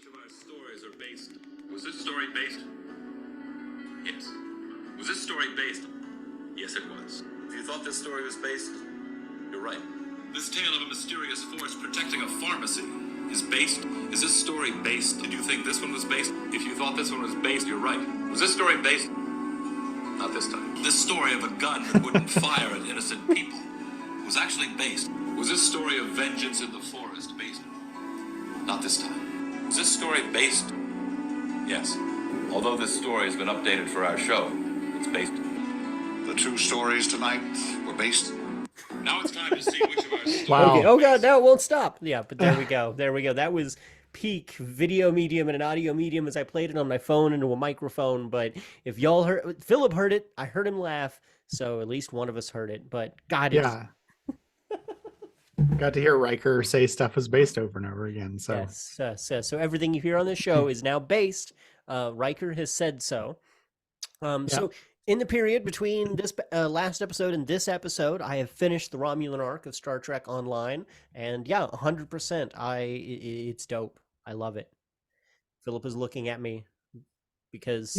which of our stories are based. Was this story based? Yes. Was this story based? Yes, it was. If you thought this story was based, you're right. This tale of a mysterious force protecting a pharmacy is based. Is this story based? Did you think this one was based? If you thought this one was based, you're right. Was this story based? Not this time. This story of a gun that wouldn't fire at innocent people was actually based. Was this story of vengeance in the forest based? Not this time. Was this story based? Yes. Although this story has been updated for our show, it's based. The two stories tonight were based. Now it's time to see which of our stories. Wow. Okay. Oh god, no, it won't stop. Yeah, but there we go. There we go. That was peak video medium and an audio medium as I played it on my phone into a microphone. But if y'all heard, Philip heard it. I heard him laugh. So at least one of us heard it. But God, it's, Yeah. Got to hear Riker say stuff was based over and over again. So yes, so everything you hear on this show is now based. Riker has said so. So in the period between this last episode and this episode, I have finished the Romulan arc of Star Trek Online, and yeah, 100%. It's dope. I love it. Philip is looking at me because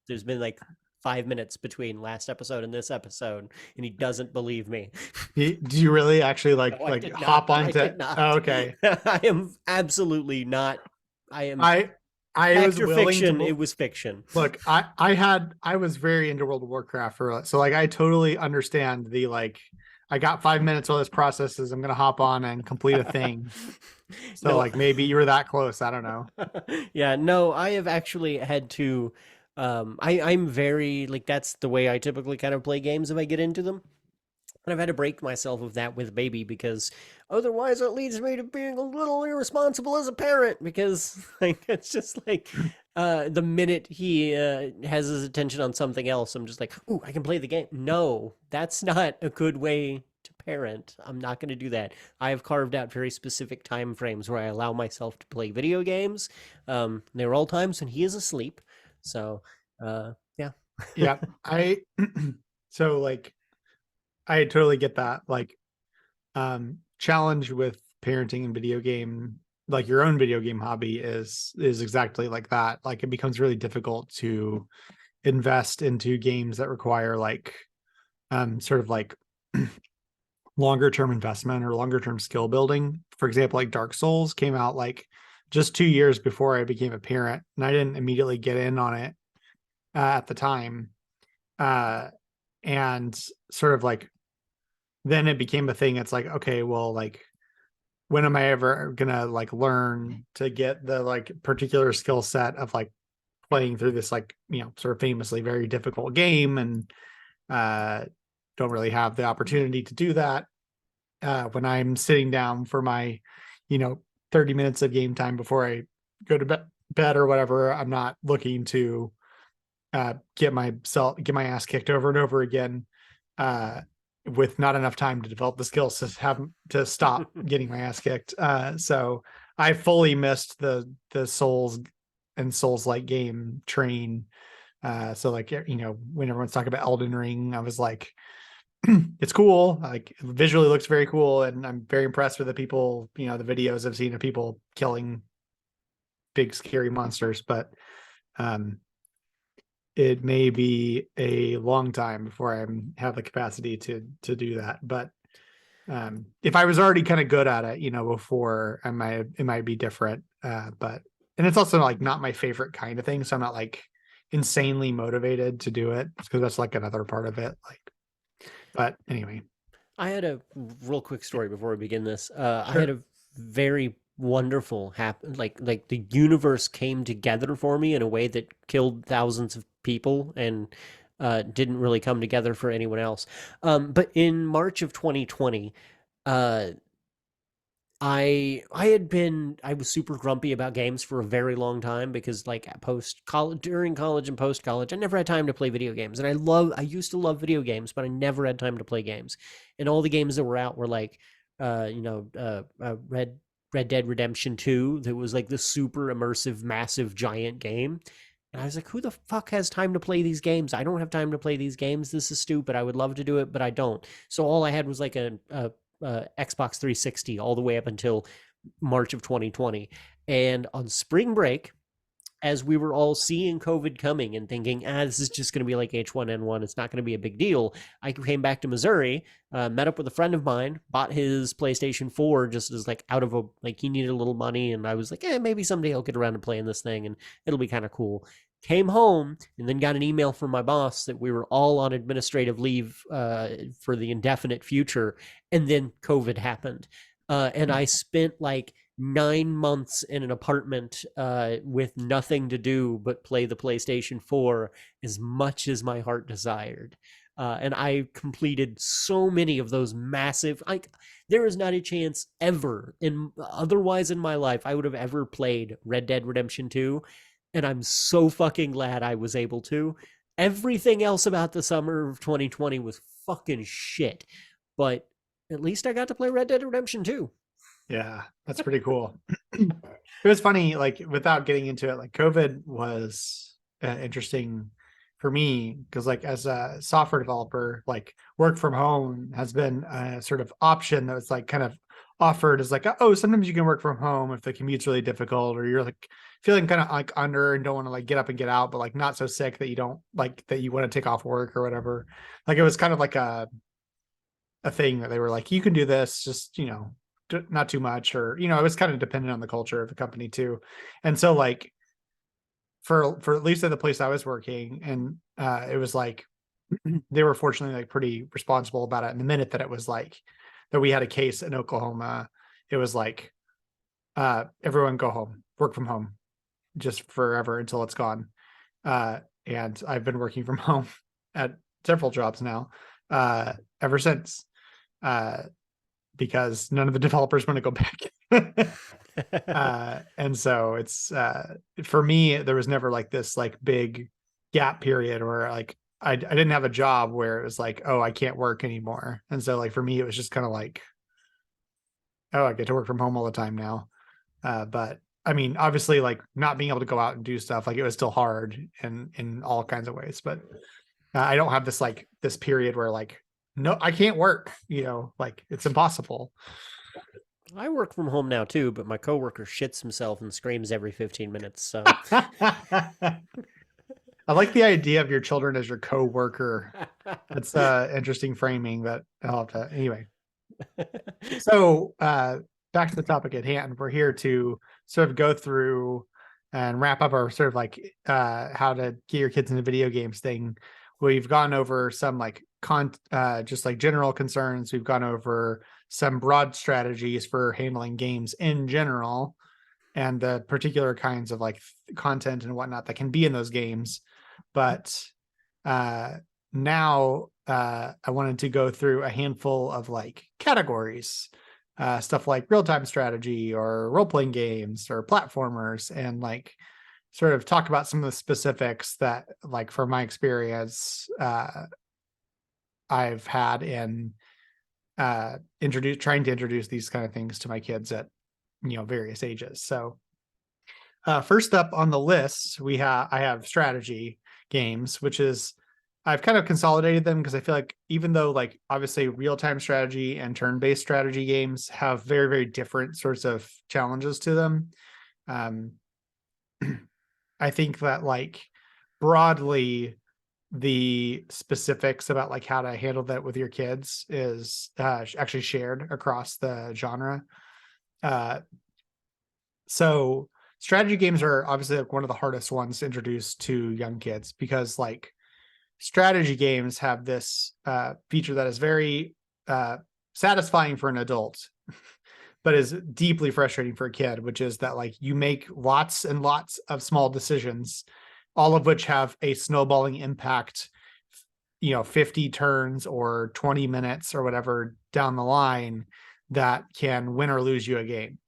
there's been like 5 minutes between last episode and this episode, and he doesn't believe me. do you really actually No, I did not. hop I onto? did not. Oh, okay. I am absolutely not. I am. I was Fact or willing fiction. to It was fiction. look. I was very into World of Warcraft so like I totally understand the like. I got 5 minutes while this processes. I'm gonna hop on and complete a thing. So No. like maybe you were that close. I don't know. Yeah, no, I have actually had to. I'm very like that's the way I typically kind of play games if I get into them. And I've had to break myself of that with baby because otherwise it leads me to being a little irresponsible as a parent because like it's just like the minute he has his attention on something else, I'm just like, ooh, I can play the game. No, that's not a good way to parent. I'm not going to do that. I have carved out very specific time frames where I allow myself to play video games. They're all times when he is asleep. So yeah. Yeah, so like I totally get that like challenge with parenting and video game, like your own video game hobby is exactly like that. Like it becomes really difficult to invest into games that require like sort of like longer term investment or longer term skill building. For example, like Dark Souls came out like just 2 years before I became a parent, and I didn't immediately get in on it at the time. And sort of like then it became a thing. It's like, okay, well, like when am I ever gonna like learn to get the like particular skill set of like playing through this like, you know, sort of famously very difficult game, and don't really have the opportunity to do that when I'm sitting down for my, 30 minutes of game time before I go to bed or whatever. I'm not looking to get my ass kicked over and over again with not enough time to develop the skills to stop getting my ass kicked. So I fully missed the Souls and Souls-like game train. So like, when everyone's talking about Elden Ring, I was like, it's cool. Like visually looks very cool. And I'm very impressed with the people, the videos I've seen of people killing big, scary monsters, but it may be a long time before I have the capacity to do that. But if I was already kind of good at it, before, it might be different. And it's also like not my favorite kind of thing. So I'm not like insanely motivated to do it because that's like another part of it. But anyway, I had a real quick story before we begin this. I had a very wonderful like the universe came together for me in a way that killed thousands of people and didn't really come together for anyone else. But in March of 2020, I was super grumpy about games for a very long time because like during college and post college, I never had time to play video games. And I used to love video games, but I never had time to play games. And all the games that were out were like, Red Dead Redemption 2, that was like the super immersive, massive, giant game. And I was like, who the fuck has time to play these games? I don't have time to play these games. This is stupid. I would love to do it, but I don't. So all I had was like a Xbox 360 all the way up until March of 2020. And on spring break, as we were all seeing COVID coming and thinking, this is just going to be like H1N1, it's not going to be a big deal. I came back to Missouri, met up with a friend of mine, bought his PlayStation 4 just as like out of a, like he needed a little money. And I was like, maybe someday I'll get around to playing this thing and it'll be kind of cool. Came home and then got an email from my boss that we were all on administrative leave for the indefinite future. And then COVID happened. And I spent like 9 months in an apartment with nothing to do but play the PlayStation 4 as much as my heart desired. And I completed so many of those massive, like, there is not a chance ever otherwise in my life I would have ever played Red Dead Redemption 2. And I'm so fucking glad I was able to. Everything else about the summer of 2020 was fucking shit. But at least I got to play Red Dead Redemption 2. Yeah, that's pretty cool. It was funny, like without getting into it, like COVID was interesting for me because like as a software developer, like work from home has been a sort of option that was like kind of offered as like, oh, sometimes you can work from home if the commute's really difficult or you're like feeling kind of like under and don't want to like get up and get out, but like not so sick that you don't like that you want to take off work or whatever. Like it was kind of like a thing that they were like, you can do this, just, you know, not too much, or, you know, it was kind of dependent on the culture of the company too. And so like for at least at the place I was working, and it was like they were fortunately like pretty responsible about it. And the minute that it was like that we had a case in Oklahoma, it was like everyone go home, work from home just forever until it's gone. And I've been working from home at several jobs now ever since. Because none of the developers want to go back. And so it's for me, there was never like this like big gap period where like I didn't have a job where it was like, oh, I can't work anymore. And so like for me, it was just kind of like, oh, I get to work from home all the time now. But I mean, obviously, like not being able to go out and do stuff, like it was still hard in all kinds of ways. But I don't have this like this period where like, no, I can't work, you know, like it's impossible. I work from home now too, but my coworker shits himself and screams every 15 minutes. So I like the idea of your children as your co-worker. That's interesting framing, but I'll have to anyway. So back to the topic at hand. We're here to sort of go through and wrap up our sort of like how to get your kids into video games thing. We've gone over some like just like general concerns. We've gone over some broad strategies for handling games in general and the particular kinds of like content and whatnot that can be in those games. But now I wanted to go through a handful of like categories, stuff like real-time strategy or role-playing games or platformers, and like sort of talk about some of the specifics that like from my experience I've had in trying to introduce these kind of things to my kids at, you know, various ages. So first up on the list, I have strategy games, which is I've kind of consolidated them because I feel like even though like obviously real-time strategy and turn-based strategy games have very, very different sorts of challenges to them. I think that like broadly the specifics about like how to handle that with your kids is actually shared across the genre. So strategy games are obviously like one of the hardest ones to introduce to young kids because like strategy games have this feature that is very satisfying for an adult but is deeply frustrating for a kid, which is that like you make lots and lots of small decisions, all of which have a snowballing impact, you know, 50 turns or 20 minutes or whatever down the line that can win or lose you a game.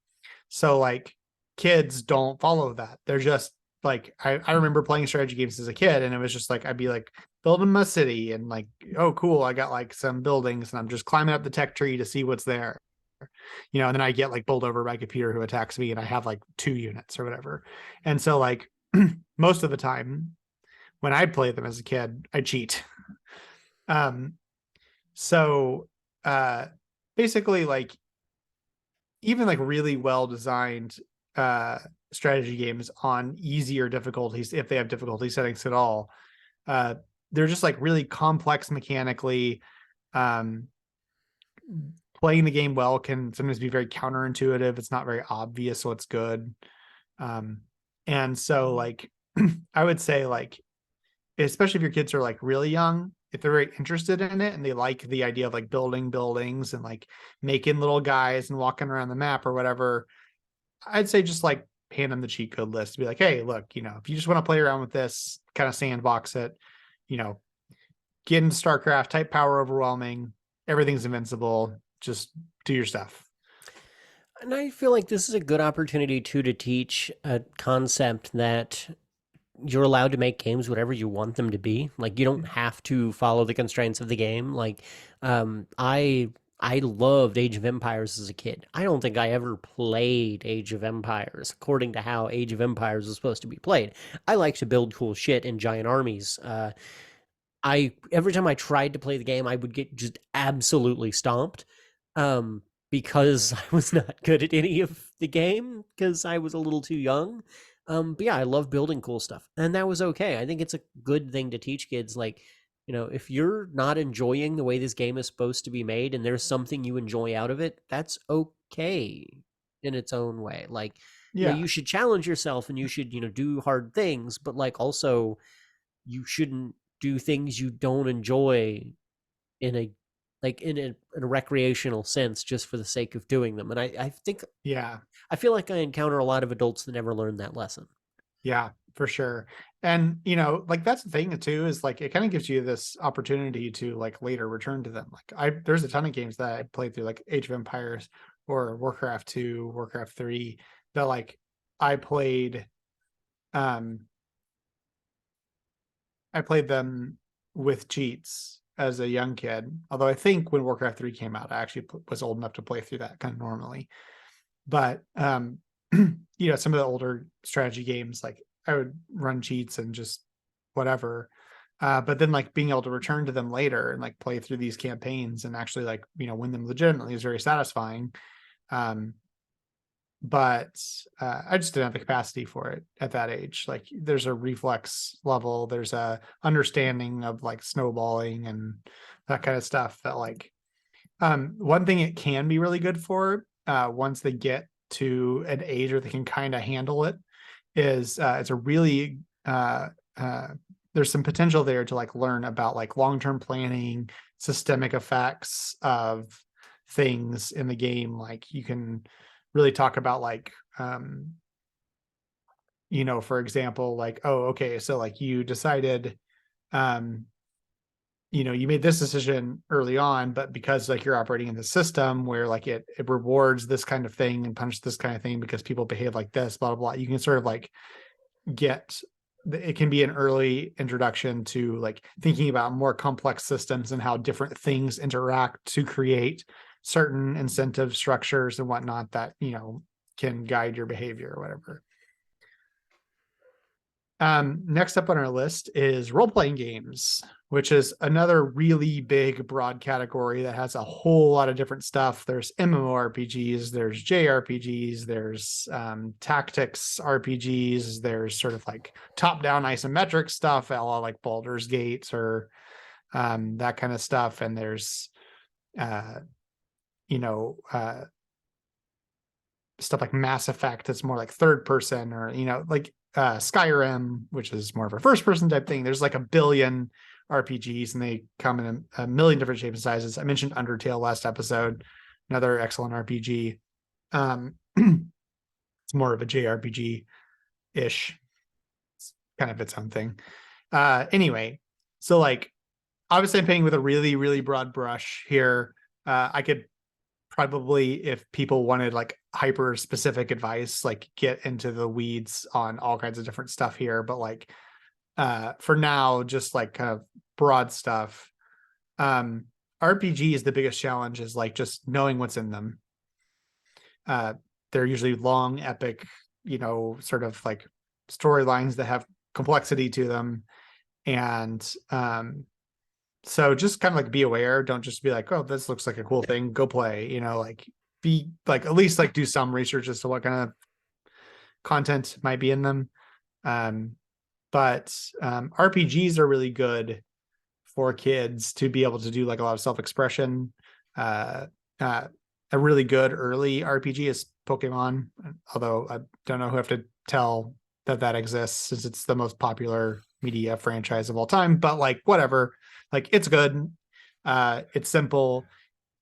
So like kids don't follow that. They're just like, I remember playing strategy games as a kid and it was just like, I'd be like building my city and like, oh, cool. I got like some buildings and I'm just climbing up the tech tree to see what's there. You know, and then I get like bowled over by a computer who attacks me and I have like 2 units or whatever. And so like most of the time when I play them as a kid, I cheat. So basically like even like really well designed strategy games on easier difficulties, if they have difficulty settings at all, they're just like really complex mechanically. um Playing the game well can sometimes be very counterintuitive. It's not very obvious what's good. And so like I would say like, especially if your kids are like really young, if they're very interested in it and they like the idea of like building buildings and like making little guys and walking around the map or whatever, I'd say just like hand them the cheat code list, be like, hey, look, if you just want to play around with this, kind of sandbox it, get into StarCraft, type power overwhelming, everything's invincible, just do your stuff. And I feel like this is a good opportunity too to teach a concept that you're allowed to make games whatever you want them to be. Like you don't have to follow the constraints of the game. Like I loved Age of Empires as a kid. I don't think I ever played Age of Empires according to how Age of Empires is supposed to be played. I like to build cool shit in giant armies. I every time I tried to play the game, I would get just absolutely stomped. Because I was not good at any of the game because I was a little too young. But yeah, I love building cool stuff, and that was okay. I think it's a good thing to teach kids. Like, if you're not enjoying the way this game is supposed to be made, and there's something you enjoy out of it, that's okay in its own way. Like, Yeah. you should challenge yourself, and you should, do hard things, but like also, you shouldn't do things you don't enjoy in a recreational sense just for the sake of doing them. And I think Yeah. I feel like I encounter a lot of adults that never learn that lesson. Yeah, for sure. And like that's the thing too, is like it kind of gives you this opportunity to like later return to them. Like there's a ton of games that I played through, like Age of Empires or Warcraft 2, Warcraft 3, that like I played them with cheats as a young kid. Although I think when Warcraft 3 came out, I actually was old enough to play through that kind of normally. But some of the older strategy games, like I would run cheats and just whatever. But then like being able to return to them later and like play through these campaigns and actually like, win them legitimately is very satisfying. But I just didn't have the capacity for it at that age. Like there's a reflex level, there's a understanding of like snowballing and that kind of stuff that like, one thing it can be really good for, once they get to an age where they can kind of handle it, is it's a really there's some potential there to like learn about like long-term planning, systemic effects of things in the game. Like you can really talk about like for example, like, oh, okay, so like you decided you made this decision early on, but because like you're operating in the system where like it rewards this kind of thing and punishes this kind of thing because people behave like this, blah, blah, blah. You can sort of like it can be an early introduction to like thinking about more complex systems and how different things interact to create certain incentive structures and whatnot that, can guide your behavior or whatever. Next up on our list is role-playing games, which is another really big, broad category that has a whole lot of different stuff. There's MMORPGs, there's JRPGs, there's tactics RPGs, there's sort of like top-down isometric stuff, a la like Baldur's Gate or that kind of stuff. And there's stuff like Mass Effect that's more like third person, or like Skyrim, which is more of a first person type thing. There's like a billion RPGs and they come in a million different shapes and sizes. I mentioned Undertale last episode, another excellent RPG. It's more of a JRPG ish, it's kind of its own thing. Anyway, so like obviously I'm painting with a really, really broad brush here. I could probably, if people wanted like hyper specific advice, like get into the weeds on all kinds of different stuff here, but like for now, just like kind of broad stuff. RPG is the biggest challenge, is like just knowing what's in them. They're usually long, epic, sort of like storylines that have complexity to them. And so just kind of like be aware. Don't just be like, oh, this looks like a cool thing, go play, like be like, at least like do some research as to what kind of content might be in them. But RPGs are really good for kids to be able to do like a lot of self-expression. A really good early RPG is Pokemon, although I don't know who have to tell that exists since it's the most popular media franchise of all time, but like whatever, like it's good. It's simple.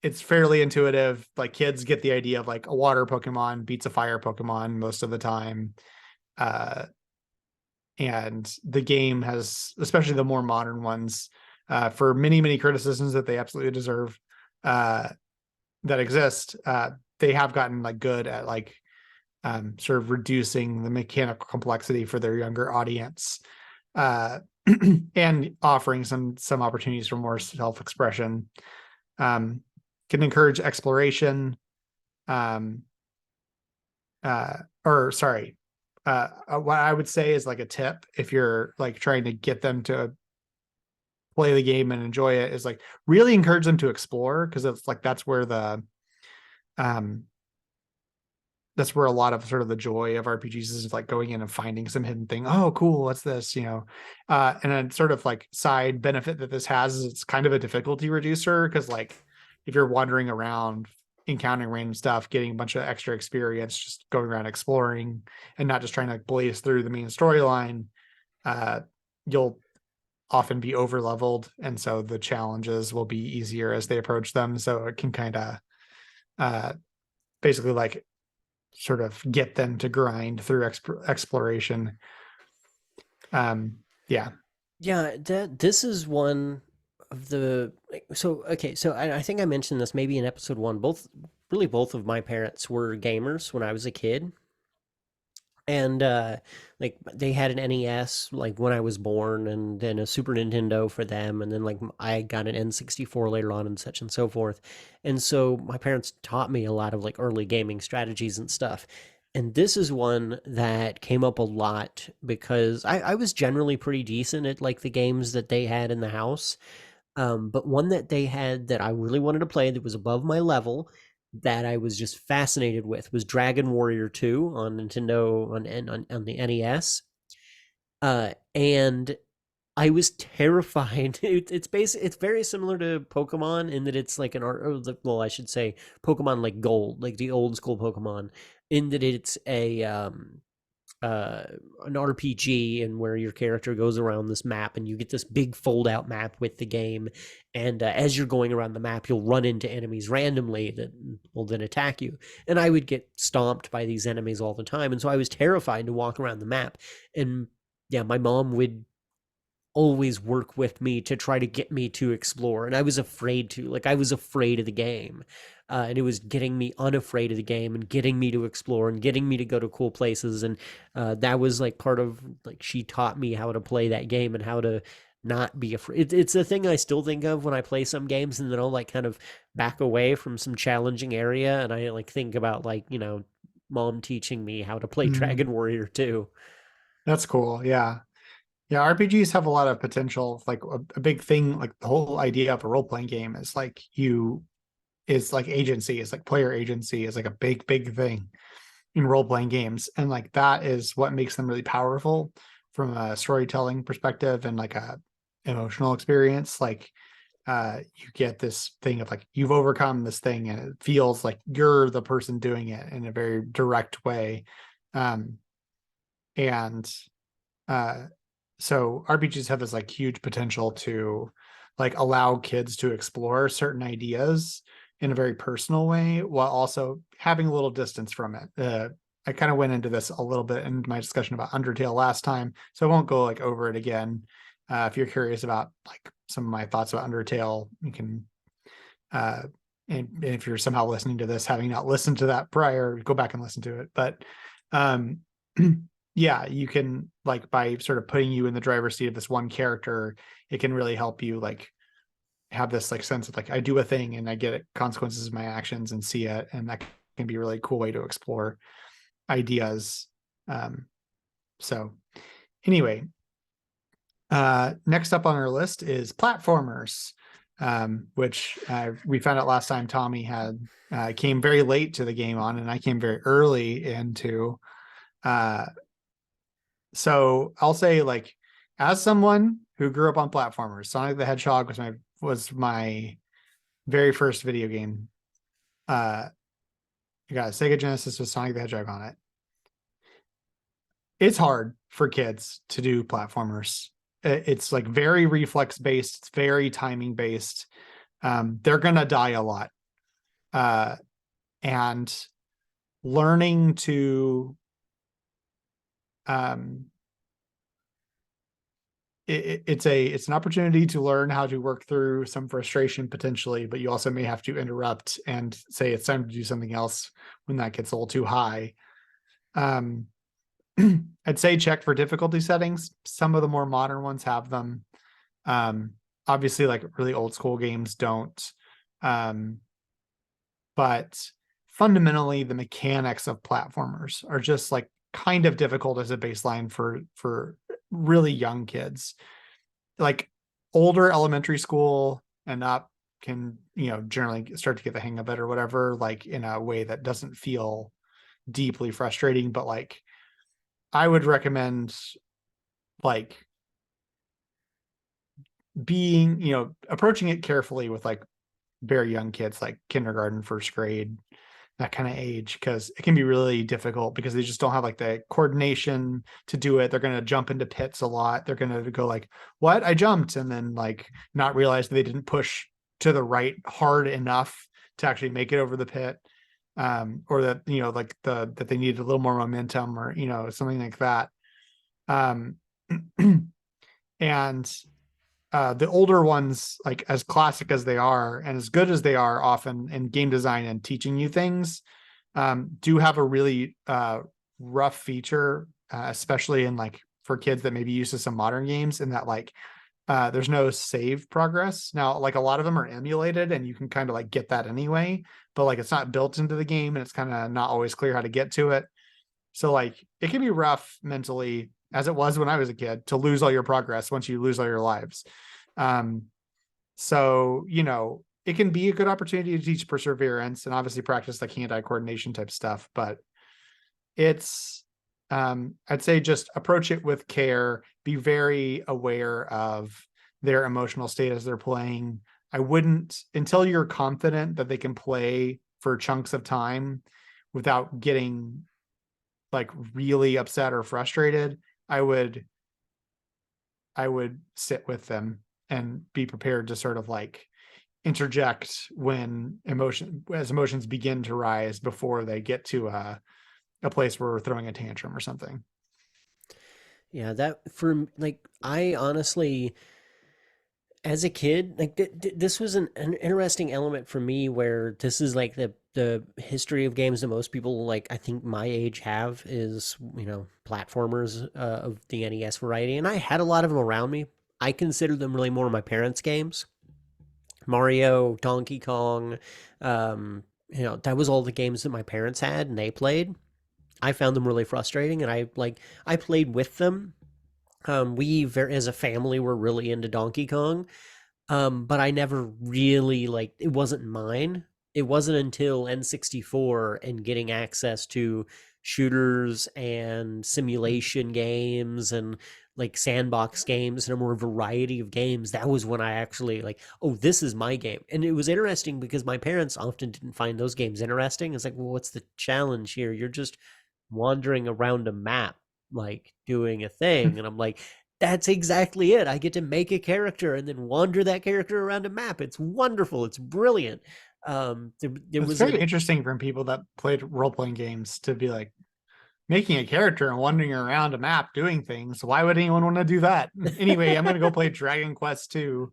It's fairly intuitive. Like kids get the idea of like a water Pokemon beats a fire Pokemon most of the time. And the game has, especially the more modern ones, for many criticisms that they absolutely deserve, that exist, they have gotten like good at like sort of reducing the mechanical complexity for their younger audience, and offering some opportunities for more self-expression. Can encourage exploration, or sorry, what I would say is like a tip if you're like trying to get them to play the game and enjoy it, is like really encourage them to explore, because it's like that's where a lot of sort of the joy of RPGs is, like going in and finding some hidden thing. Oh, cool, what's this? And then sort of like side benefit that this has is it's kind of a difficulty reducer, because like if you're wandering around encountering random stuff, getting a bunch of extra experience just going around exploring and not just trying to blaze through the main storyline, you'll often be over leveled, and so the challenges will be easier as they approach them. So it can kind of basically like sort of get them to grind through exploration. Yeah. This is one of the so okay. So I think I mentioned this maybe in episode 1. Both of my parents were gamers when I was a kid, and like they had an NES like when I was born, and then a Super Nintendo for them, and then like I got an N64 later on, and such and so forth. And so my parents taught me a lot of like early gaming strategies and stuff. And this is one that came up a lot because I was generally pretty decent at like the games that they had in the house. But one that they had that I really wanted to play that was above my level, that I was just fascinated with, was Dragon Warrior 2 on Nintendo on the NES. And I was terrified. It's very similar to Pokemon in that it's like well, I should say Pokemon like Gold, like the old school Pokemon, in that it's an RPG, and where your character goes around this map, and you get this big fold out map with the game. And as you're going around the map, you'll run into enemies randomly that will then attack you. And I would get stomped by these enemies all the time. And so I was terrified to walk around the map. And yeah, my mom would always work with me to try to get me to explore. And I was afraid to, like, I was afraid of the game. And it was getting me unafraid of the game and getting me to explore and getting me to go to cool places. And that was like part of, like, she taught me how to play that game and how to not be afraid. It's a thing I still think of when I play some games, and then I'll like kind of back away from some challenging area, and I like think about like, mom teaching me how to play Dragon Warrior 2. That's cool. Yeah. RPGs have a lot of potential. Like a big thing, like the whole idea of a role-playing game is like agency, is like player agency is like a big thing in role-playing games. And like that is what makes them really powerful from a storytelling perspective and like a emotional experience. Like you get this thing of like you've overcome this thing, and it feels like you're the person doing it in a very direct way. So RPGs have this like huge potential to like allow kids to explore certain ideas in a very personal way, while also having a little distance from it. I kind of went into this a little bit in my discussion about Undertale last time, so I won't go like over it again. If you're curious about like some of my thoughts about Undertale, you can, and if you're somehow listening to this, having not listened to that prior, go back and listen to it. But yeah, you can, like, by sort of putting you in the driver's seat of this one character, it can really help you like have this like sense of like, I do a thing and I get consequences of my actions and see it. And that can be a really cool way to explore ideas. So anyway, next up on our list is platformers. which we found out last time Tommy had came very late to the game on, and I came very early into. So I'll say, like, as someone who grew up on platformers, Sonic the Hedgehog was my very first video game. You got a Sega Genesis with Sonic the Hedgehog on it. It's hard for kids to do platformers. It's like very reflex based. It's very timing based. They're gonna die a lot, and learning to it's an opportunity to learn how to work through some frustration potentially, but you also may have to interrupt and say it's time to do something else when that gets a little too high. I'd say check for difficulty settings. Some of the more modern ones have them. Obviously, like really old school games don't. But fundamentally, the mechanics of platformers are just like kind of difficult as a baseline for really young kids. Like older elementary school and up can, generally start to get the hang of it or whatever, like in a way that doesn't feel deeply frustrating. But like, I would recommend like being, approaching it carefully with like very young kids, like kindergarten, first grade, that kind of age, because it can be really difficult because they just don't have like the coordination to do it. They're going to jump into pits a lot. They're going to go like, what? I jumped, and then like not realize they didn't push to the right hard enough to actually make it over the pit. Or that, like that they needed a little more momentum or, something like that. And the older ones, like as classic as they are and as good as they are often in game design and teaching you things, do have a really rough feature, especially in like for kids that may be used to some modern games, in that like there's no save progress. Now, like a lot of them are emulated and you can kind of like get that anyway, but like it's not built into the game and it's kind of not always clear how to get to it. So like it can be rough mentally, as it was when I was a kid, to lose all your progress once you lose all your lives. So, it can be a good opportunity to teach perseverance and obviously practice like hand-eye coordination type stuff, but it's, I'd say just approach it with care, be very aware of their emotional state as they're playing. I wouldn't, until you're confident that they can play for chunks of time without getting like really upset or frustrated, I would sit with them and be prepared to sort of like interject when emotions begin to rise before they get to a place where we're throwing a tantrum or something. Yeah, that for like, I honestly, as a kid, like this was an interesting element for me, where this is like the history of games that most people, like I think my age, have is, platformers of the NES variety, and I had a lot of them around me. I consider them really more my parents' games. Mario, Donkey Kong, that was all the games that my parents had and they played. I found them really frustrating, and I played with them. As a family, were really into Donkey Kong, but I never really, like, it wasn't mine. It wasn't until N64 and getting access to shooters and simulation games and like sandbox games and a more variety of games, that was when I actually like, oh, this is my game. And it was interesting because my parents often didn't find those games interesting. It's like, well, what's the challenge here? You're just wandering around a map, like doing a thing. And I'm like, that's exactly it. I get to make a character and then wander that character around a map. It's wonderful. It's brilliant. It was very interesting from people that played role-playing games to be like making a character and wandering around a map doing things. Why would anyone want to do that? Anyway, I'm gonna go play Dragon Quest 2,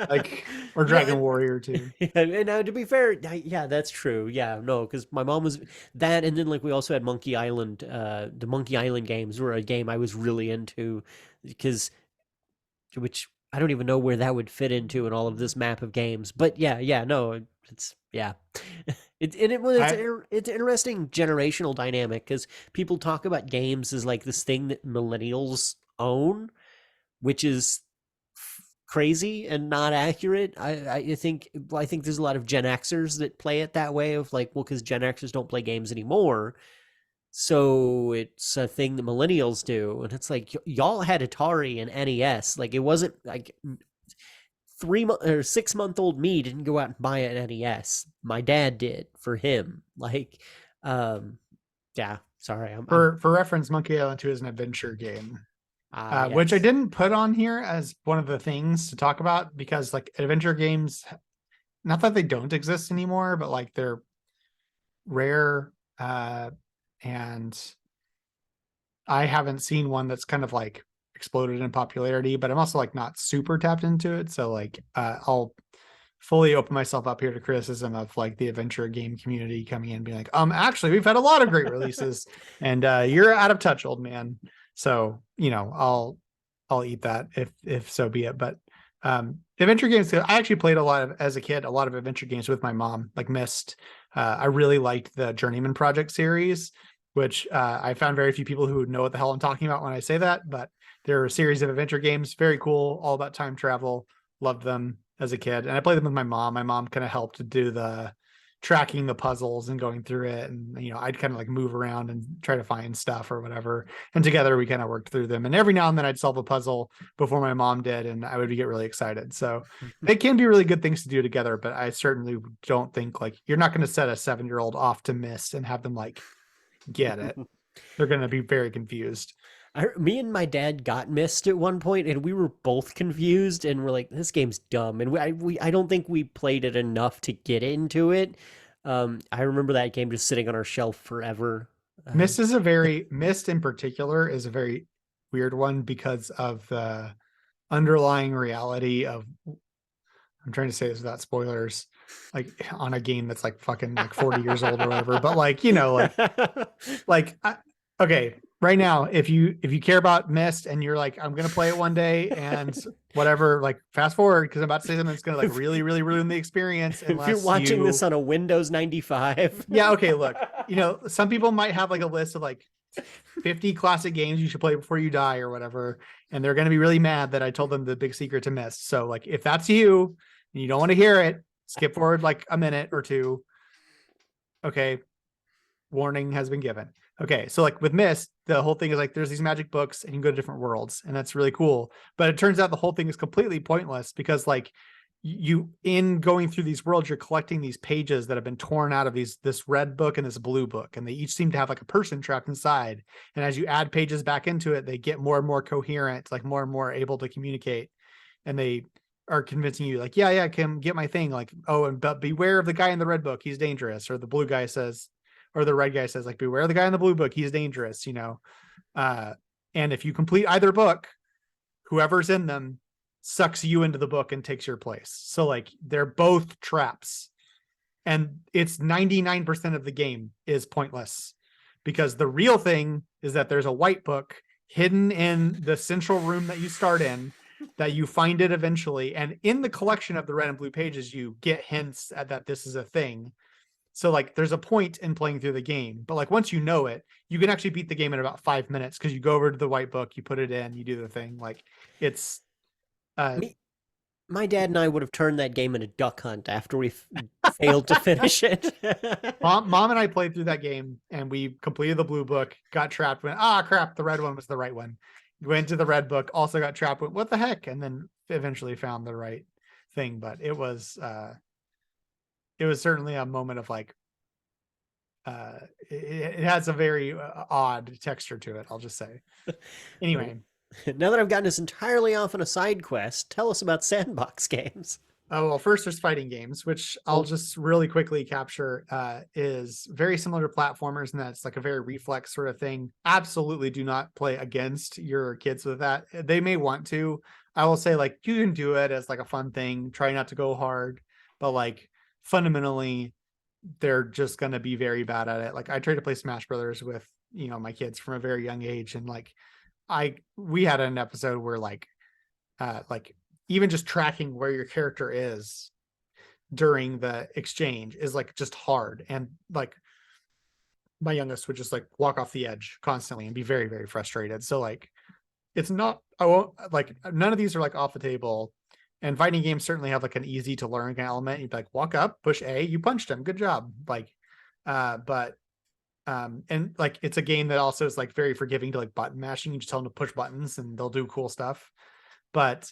like, or Dragon Warrior 2. And to be fair, yeah, that's true. Yeah, no, because my mom was that, and then like we also had Monkey Island. The Monkey Island games were a game I was really into, which I don't even know where that would fit into in all of this map of games. But yeah, no, it's yeah. It's an interesting generational dynamic, because people talk about games as like this thing that millennials own, which is crazy and not accurate. I think there's a lot of Gen Xers that play it that way of like, well, because Gen Xers don't play games anymore, so it's a thing that millennials do, and it's like y'all had Atari and NES. Like it wasn't like 3 month or 6 month old me didn't go out and buy an NES. My dad did for him. Like, yeah. Sorry, For reference, Monkey Island 2 is an adventure game. yes. Which I didn't put on here as one of the things to talk about because like adventure games, not that they don't exist anymore, but like they're rare. And I haven't seen one that's kind of like exploded in popularity, but I'm also like not super tapped into it. So like I'll fully open myself up here to criticism of like the adventure game community coming in and being like, actually we've had a lot of great releases and you're out of touch, old man. So, you know, I'll eat that if so be it. But adventure games, I actually played as a kid, a lot of adventure games with my mom, like Myst. I really liked the Journeyman Project series, which I found very few people who know what the hell I'm talking about when I say that, but they're a series of adventure games, very cool, all about time travel. Loved them as a kid. And I played them with my mom. My mom kind of helped do the tracking the puzzles and going through it. And, you know, I'd kind of like move around and try to find stuff or whatever. And together we kind of worked through them. And every now and then I'd solve a puzzle before my mom did, and I would get really excited. So they can be really good things to do together, but I certainly don't think like you're not going to set a 7-year-old off to Myst and have them like get it. They're going to be very confused. Me and my dad got Myst at one point, and we were both confused, and we're like, "This game's dumb." And I don't think we played it enough to get into it. I remember that game just sitting on our shelf forever. Myst in particular is a very weird one because of the underlying reality of. I'm trying to say this without spoilers, like on a game that's like fucking like 40 years old or whatever. But like, you know, okay. Right now, if you care about Myst and you're like, I'm gonna play it one day and whatever, like fast forward because I'm about to say something that's gonna like really, really ruin the experience. If you're watching this on a Windows 95. Yeah, okay, look, you know, some people might have like a list of like 50 classic games you should play before you die or whatever, and they're gonna be really mad that I told them the big secret to Myst. So like if that's you and you don't want to hear it, skip forward like a minute or two. Okay. Warning has been given. Okay, so like with Myst, the whole thing is like there's these magic books and you can go to different worlds, and that's really cool. But it turns out the whole thing is completely pointless because like you in going through these worlds, you're collecting these pages that have been torn out of this red book and this blue book, and they each seem to have like a person trapped inside. And as you add pages back into it, they get more and more coherent, like more and more able to communicate, and they are convincing you like, yeah, come get my thing. Like, oh, and but beware of the guy in the red book, he's dangerous. Or the blue guy says, or the red guy says, like, beware the guy in the blue book, he's dangerous, you know. And if you complete either book, whoever's in them sucks you into the book and takes your place. So like they're both traps. And it's 99% of the game is pointless because the real thing is that there's a white book hidden in the central room that you start in, that you find it eventually. And in the collection of the red and blue pages, you get hints at that this is a thing. So like there's a point in playing through the game, but like once you know it, you can actually beat the game in about 5 minutes because you go over to the white book, you put it in, you do the thing. Like it's my dad and I would have turned that game into Duck Hunt after we failed to finish it. Mom and I played through that game and we completed the blue book, got trapped, went, crap, the red one was the right one. Went to the red book, also got trapped, went, what the heck? And then eventually found the right thing. But it was certainly a moment of like, it has a very odd texture to it, I'll just say. Anyway. Now that I've gotten us entirely off on a side quest, tell us about sandbox games. Oh, well, first there's fighting games, which I'll just really quickly capture, is very similar to platformers, and that's like a very reflex sort of thing. Absolutely do not play against your kids with that. They may want to. I will say like you can do it as like a fun thing. Try not to go hard, but like fundamentally they're just going to be very bad at it. Like I tried to play Smash Brothers with, you know, my kids from a very young age, and like we had an episode where like even just tracking where your character is during the exchange is like just hard, and like my youngest would just like walk off the edge constantly and be very, very frustrated. So like it's not, I won't, like none of these are like off the table. And fighting games certainly have like an easy to learn kind of element. You'd be like, walk up, push A, you punched him, good job. Like, but and like it's a game that also is like very forgiving to like button mashing. You just tell them to push buttons and they'll do cool stuff. But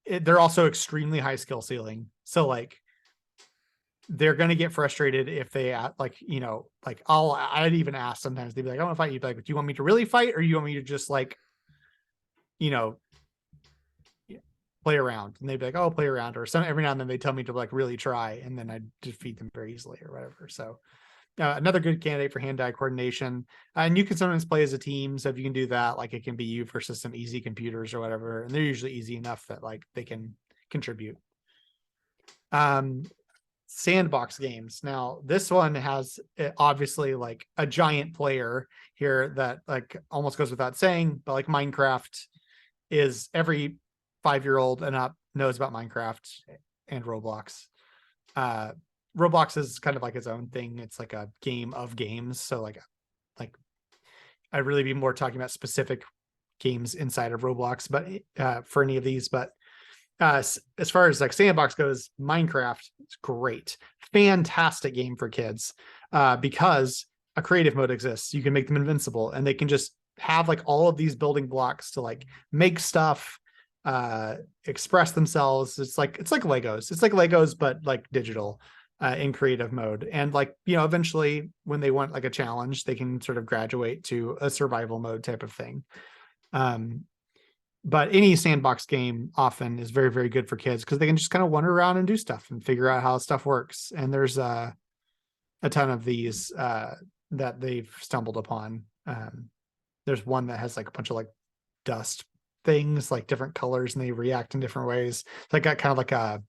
they're also extremely high skill ceiling. So like they're going to get frustrated if they like, you know, like I'd even ask sometimes, they'd be like, I want to fight. You'd be like, do you want me to really fight? Or you want me to just like, you know, play around? And they'd be like, oh, play around. Or some every now and then they tell me to like really try, and then I defeat them very easily or whatever. So another good candidate for hand-eye coordination. And you can sometimes play as a team. So if you can do that, like it can be you versus some easy computers or whatever. And they're usually easy enough that like they can contribute. Sandbox games. Now this one has obviously like a giant player here that like almost goes without saying, but like Minecraft is every 5-year-old and up knows about Minecraft and Roblox. Roblox is kind of like its own thing. It's like a game of games. So like I'd really be more talking about specific games inside of Roblox, but for any of these, but as far as like sandbox goes, Minecraft is great, fantastic game for kids because a creative mode exists. You can make them invincible and they can just have like all of these building blocks to like make stuff, express themselves. It's like Legos, but like digital in creative mode. And like, you know, eventually when they want like a challenge, they can sort of graduate to a survival mode type of thing. But any sandbox game often is very, very good for kids because they can just kind of wander around and do stuff and figure out how stuff works. And there's a ton of these that they've stumbled upon. There's one that has like a bunch of like dust things, like different colors, and they react in different ways. It's like got kind of like a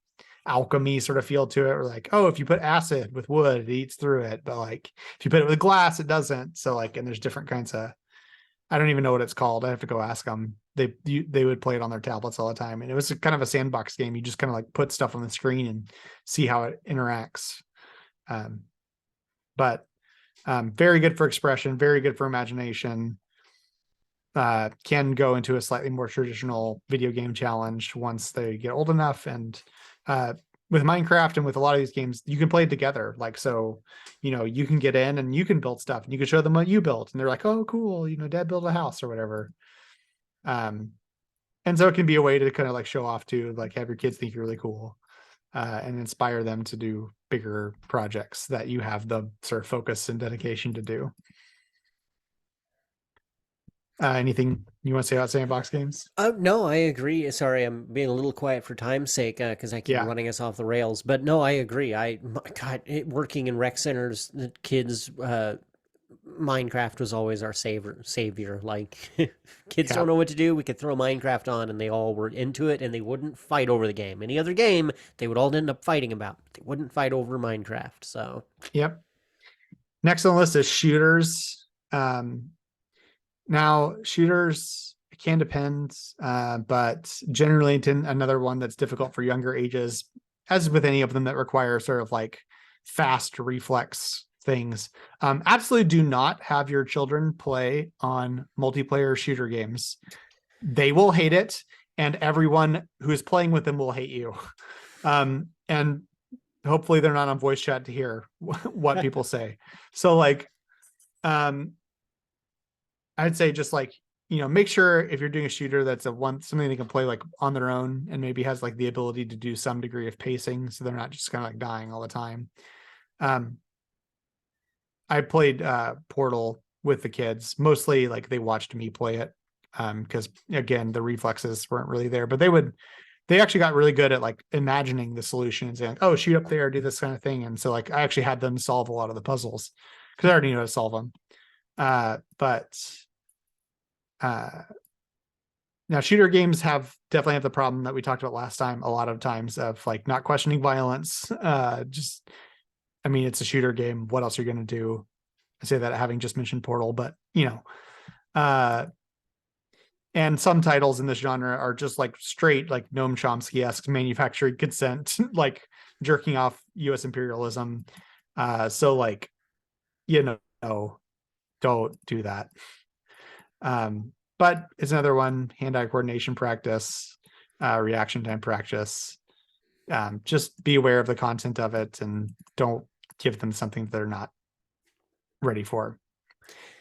alchemy sort of feel to it. Or like, oh, if you put acid with wood, it eats through it. But like if you put it with glass, it doesn't. So like, and there's different kinds of, I don't even know what it's called. I have to go ask them. They would play it on their tablets all the time. And it was kind of a sandbox game. You just kind of like put stuff on the screen and see how it interacts. But very good for expression, very good for imagination. Can go into a slightly more traditional video game challenge once they get old enough. And with Minecraft and with a lot of these games, you can play it together. Like, so, you know, you can get in and you can build stuff and you can show them what you built. And they're like, oh, cool. You know, Dad built a house or whatever. And so it can be a way to kind of like show off to like have your kids think you're really cool and inspire them to do bigger projects that you have the sort of focus and dedication to do. Anything you want to say about sandbox games? No, I agree. Sorry, I'm being a little quiet for time's sake because I keep running us off the rails. But no, I agree. Working in rec centers, the kids, Minecraft was always our savior. Like kids don't know what to do. We could throw Minecraft on, and they all were into it, and they wouldn't fight over the game. Any other game, they would all end up fighting about. They wouldn't fight over Minecraft. So, yep. Next on the list is shooters. Now, shooters can depend, but generally another one that's difficult for younger ages, as with any of them that require sort of like fast reflex things. Absolutely do not have your children play on multiplayer shooter games. They will hate it, and everyone who is playing with them will hate you. And hopefully they're not on voice chat to hear what people say. So like, I'd say just like, you know, make sure if you're doing a shooter that's something they can play like on their own and maybe has like the ability to do some degree of pacing so they're not just kind of like dying all the time. I played Portal with the kids. Mostly like they watched me play it because again, the reflexes weren't really there, but they actually got really good at like imagining the solution and saying, oh, shoot up there, do this kind of thing. And so like I actually had them solve a lot of the puzzles because I already knew how to solve them. Now shooter games definitely have the problem that we talked about last time, a lot of times of like not questioning violence. I mean, it's a shooter game. What else are you going to do? I say that having just mentioned Portal, but you know, and some titles in this genre are just like straight, like Noam Chomsky-esque manufacturing consent, like jerking off US imperialism. So like, you know, don't do that. But it's another one, hand-eye coordination practice. reaction time practice. Just be aware of the content of it and don't give them something they're not ready for.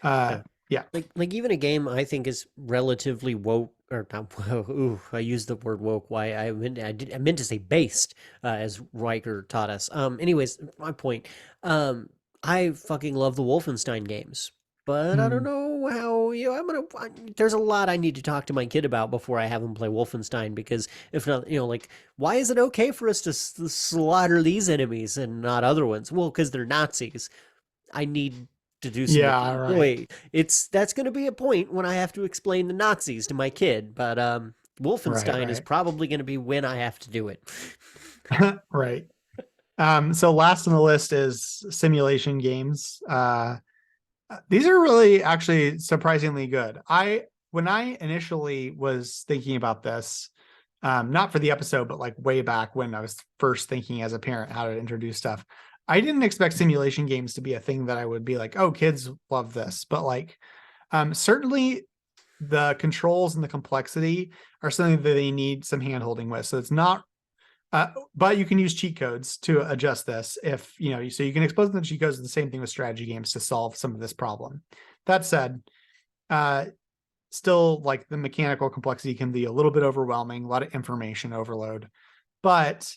Yeah. Like even a game I think is relatively woke or not. Ooh, I used the word woke. Why I meant to say based, as Riker taught us. Anyways, my point. I fucking love the Wolfenstein games, but I don't know how. There's a lot I need to talk to my kid about before I have him play Wolfenstein, because if not, like, why is it okay for us to slaughter these enemies and not other ones? Well, because they're Nazis. I need to do some Yeah, right. wait, that's going to be a point when I have to explain the Nazis to my kid, but Wolfenstein is right. probably going to be when I have to do it. Right. So last on the list is simulation games. These are really actually surprisingly good. When I initially was thinking about this, not for the episode, but like way back when I was first thinking as a parent how to introduce stuff, I didn't expect simulation games to be a thing that I would be like, oh, kids love this. But like, certainly the controls and the complexity are something that they need some hand holding with. So it's not, but you can use cheat codes to adjust this if, so you can expose them to cheat codes. The same thing with strategy games to solve some of this problem. That said, still like the mechanical complexity can be a little bit overwhelming, a lot of information overload, but,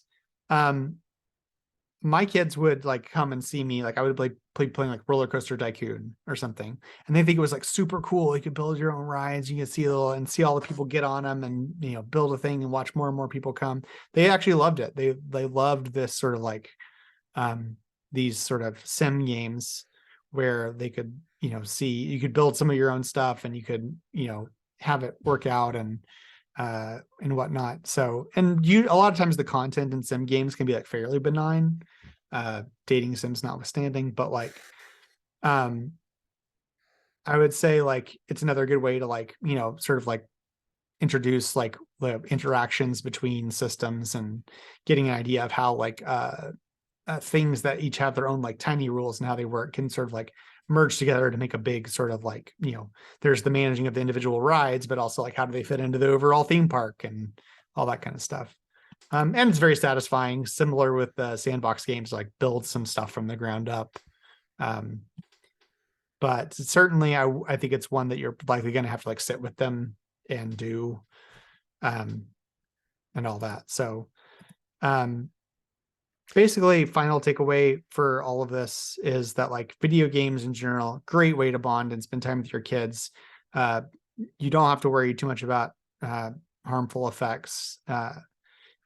my kids would like come and see me. Like I would playing like Roller Coaster Tycoon or something. And they think it was like super cool. You could build your own rides. You can see all the people get on them and, build a thing and watch more and more people come. They actually loved it. They loved this sort of like, these sort of sim games where they could, see, you could build some of your own stuff and you could, have it work out and whatnot. So, and a lot of times the content in sim games can be like fairly benign, dating sims notwithstanding, but like, I would say like, it's another good way to like, sort of like introduce like the interactions between systems and getting an idea of how like, things that each have their own like tiny rules and how they work can sort of like merge together to make a big sort of like, there's the managing of the individual rides, but also like how do they fit into the overall theme park and all that kind of stuff. And it's very satisfying, similar with the sandbox games, like build some stuff from the ground up. But certainly I think it's one that you're likely going to have to like sit with them and do, and all that. So, basically, final takeaway for all of this is that like video games in general, great way to bond and spend time with your kids. You don't have to worry too much about harmful effects,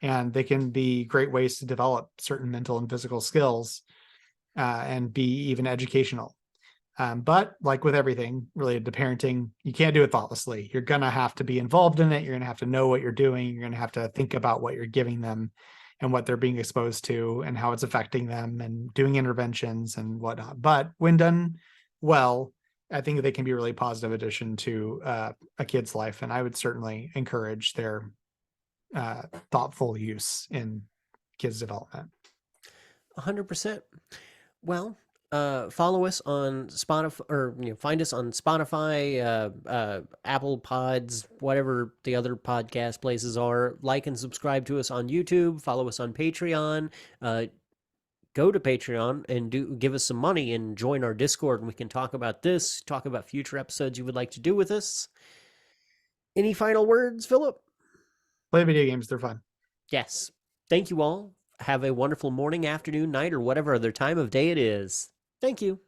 and they can be great ways to develop certain mental and physical skills, and be even educational. But like with everything related to parenting, you can't do it thoughtlessly. You're going to have to be involved in it. You're going to have to know what you're doing. You're going to have to think about what you're giving them and what they're being exposed to and how it's affecting them and doing interventions and whatnot. But when done well, I think they can be a really positive addition to a kid's life. And I would certainly encourage their thoughtful use in kids' development. 100%. Well, follow us on Spotify, or find us on Spotify, Apple Pods, whatever the other podcast places are. Like and subscribe to us on YouTube. Follow us on Patreon. Go to Patreon and give us some money and join our Discord, and we can talk about this, talk about future episodes you would like to do with us. Any final words, Philip? Play video games, they're fun. Yes. Thank you all. Have a wonderful morning, afternoon, night, or whatever other time of day it is. Thank you.